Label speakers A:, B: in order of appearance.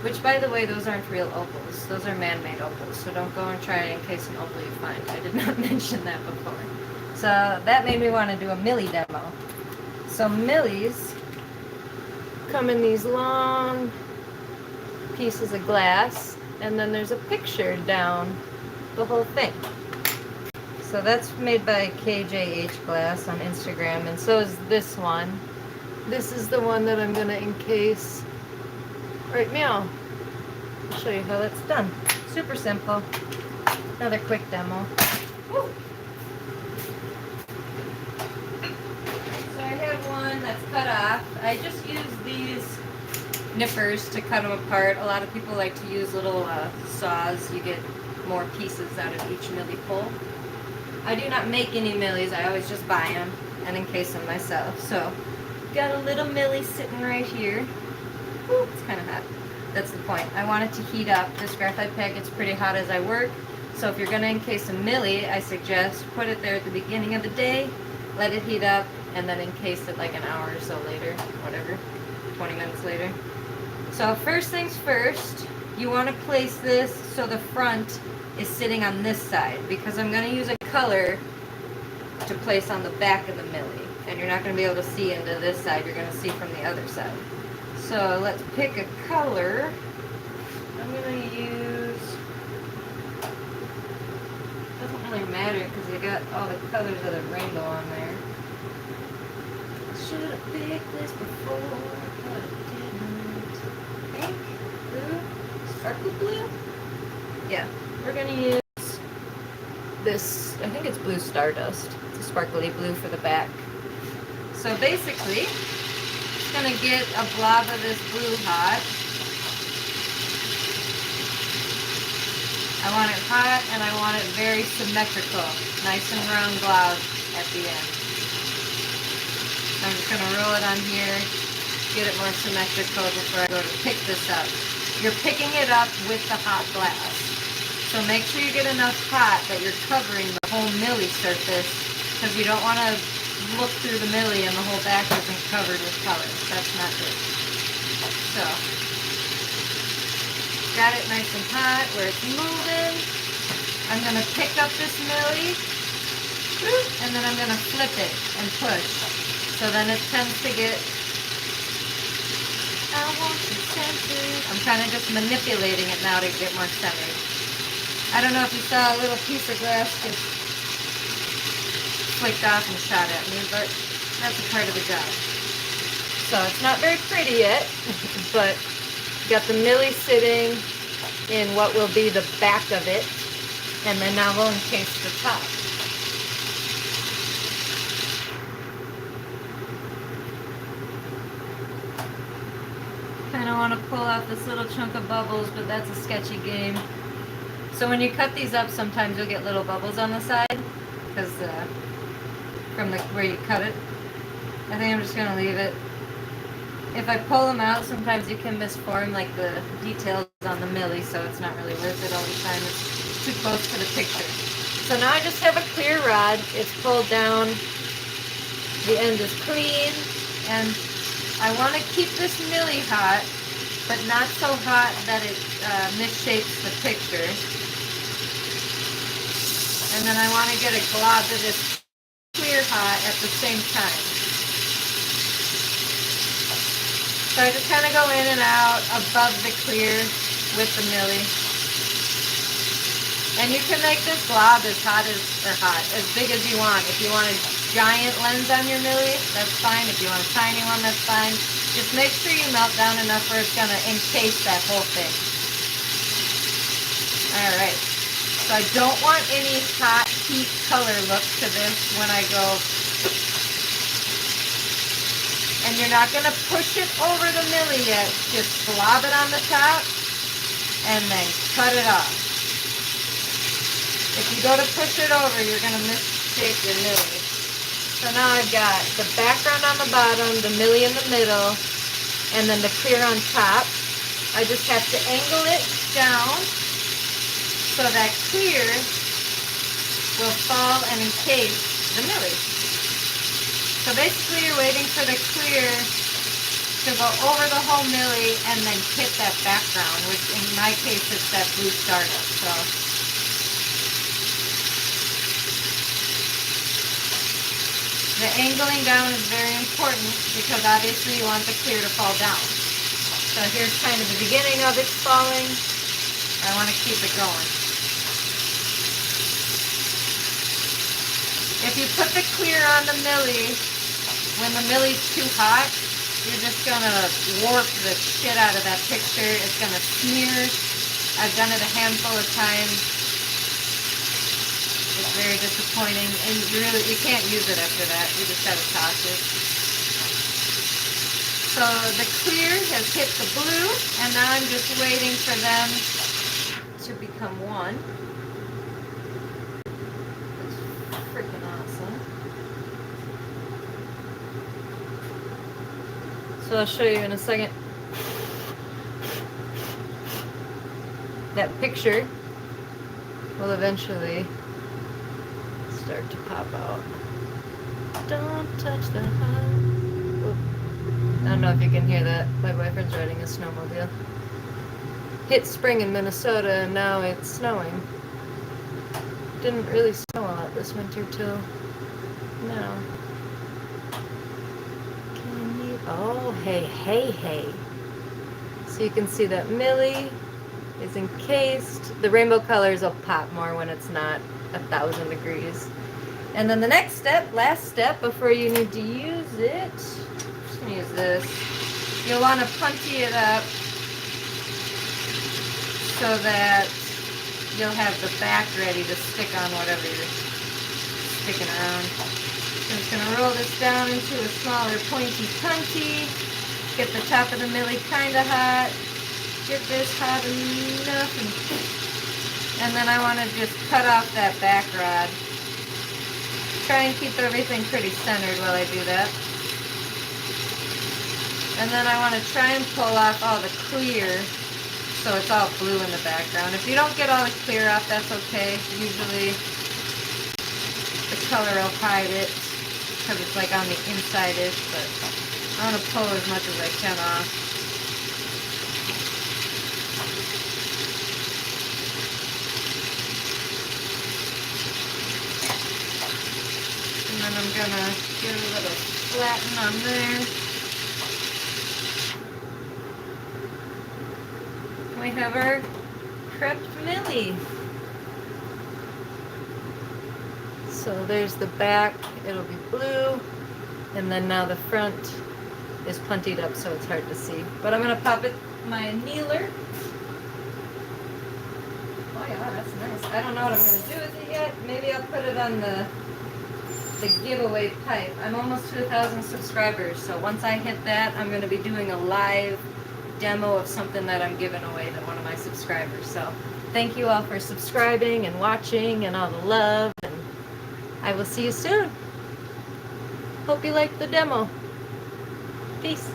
A: Which, by the way, those aren't real opals. Those are man-made opals, so don't go and try and encase an opal you find. I did not mention that before. So that made me want to do a milli demo. So millis come in these long pieces of glass, and then there's a picture down the whole thing. So that's made by KJH Glass on Instagram, and so is this one. This is the one that I'm going to encase right now. I'll show you how that's done. Super simple. Another quick demo. Woo. So I have one that's cut off. I just use these nippers to cut them apart. A lot of people like to use little saws. You get more pieces out of each milli pole. I do not make any millis. I always just buy them and encase them myself. So got a little milli sitting right here. Ooh, it's kind of hot. That's the point. I want it to heat up. This graphite pad gets pretty hot as I work. So if you're going to encase a milli, I suggest put it there at the beginning of the day, let it heat up, and then encase it like an hour or so later, whatever, 20 minutes later. So first things first, you want to place this so the front is sitting on this side, because I'm going to use a color to place on the back of the milli. And you're not going to be able to see into this side, you're going to see from the other side. So let's pick a color. I'm going to use, doesn't really matter because I got all the colors of the rainbow on there. Should have picked this before, but I didn't. Pink? Blue? Sparkle blue? Yeah, we're going to use this, I think it's blue stardust. It's a sparkly blue for the back. So basically, it's going to get a blob of this blue hot. I want it hot and I want it very symmetrical. Nice and round glob at the end. I'm just going to roll it on here, get it more symmetrical before I go to pick this up. You're picking it up with the hot glass. So make sure you get enough hot that you're covering the whole milli surface, because you don't want to look through the milli and the whole back isn't covered with color. That's not good. So, got it nice and hot where it's moving. I'm going to pick up this milli, and then I'm going to flip it and push. So then it tends to get, I want you centered. I'm kind of just manipulating it now to get more centered. I don't know if you saw a little piece of glass just flicked off and shot at me, but that's a part of the job. So it's not very pretty yet, but got the milli sitting in what will be the back of it, and then now we'll encase the top. Kind of want to pull out this little chunk of bubbles, but that's a sketchy game. So when you cut these up, sometimes you'll get little bubbles on the side, because from where you cut it. I think I'm just going to leave it. If I pull them out, sometimes you can misform like the details on the milli, so it's not really worth it all the time. It's too close to the picture. So now I just have a clear rod. It's pulled down. The end is clean. And I want to keep this milli hot, but not so hot that it misshapes the picture. And then I want to get a glob that is clear hot at the same time. So I just kind of go in and out above the clear with the milli. And you can make this glob as as big as you want. If you want a giant lens on your milli, that's fine. If you want a tiny one, that's fine. Just make sure you melt down enough where it's going to encase that whole thing. Alright. So I don't want any hot heat color look to this when I go. And you're not going to push it over the milli yet. Just blob it on the top and then cut it off. If you go to push it over, you're going to misshape your milli. So now I've got the background on the bottom, the milli in the middle, and then the clear on top. I just have to angle it down so that clear will fall and encase the milli. So basically you're waiting for the clear to go over the whole milli and then hit that background, which in my case it's that blue startup. So the angling down is very important because obviously you want the clear to fall down. So here's kind of the beginning of it falling. I want to keep it going. If you put the clear on the milli, when the milli's too hot, you're just going to warp the shit out of that picture. It's going to smear. I've done it a handful of times. It's very disappointing, and you can't use it after that. You just got to toss it. So the clear has hit the blue, and now I'm just waiting for them to become one. It's freaking awesome. So I'll show you in a second. That picture will eventually start to pop out. Don't touch the heart. I don't know if you can hear that. My boyfriend's riding a snowmobile. Hit spring in Minnesota and now it's snowing. Didn't really snow a lot this winter till now. Can you? Oh, hey. So you can see that milli is encased. The rainbow colors will pop more when it's not 1,000 degrees. And then the next step, last step before you need to use it, I'm just going to use this. You'll want to punchy it up so that you'll have the back ready to stick on whatever you're sticking around. I'm just going to roll this down into a smaller pointy punty. Get the top of the milli kind of hot. Get this hot enough. And then I want to just cut off that back rod. Try and keep everything pretty centered while I do that. And then I want to try and pull off all the clear so it's all blue in the background. If you don't get all the clear off, that's okay. Usually the color will hide it because it's like on the inside-ish, but I want to pull as much as I can off. And then I'm going to give a little flatten on there. We have our crepe milli. So there's the back, it'll be blue, and then now the front is puntied up so it's hard to see. But I'm going to pop it my annealer. Oh yeah, that's nice. I don't know what I'm going to do with it yet. Maybe I'll put it on the giveaway pipe. I'm almost to 1,000 subscribers, so once I hit that, I'm going to be doing a live demo of something that I'm giving away to one of my subscribers. So thank you all for subscribing and watching and all the love, and I will see you soon. Hope you liked the demo. Peace.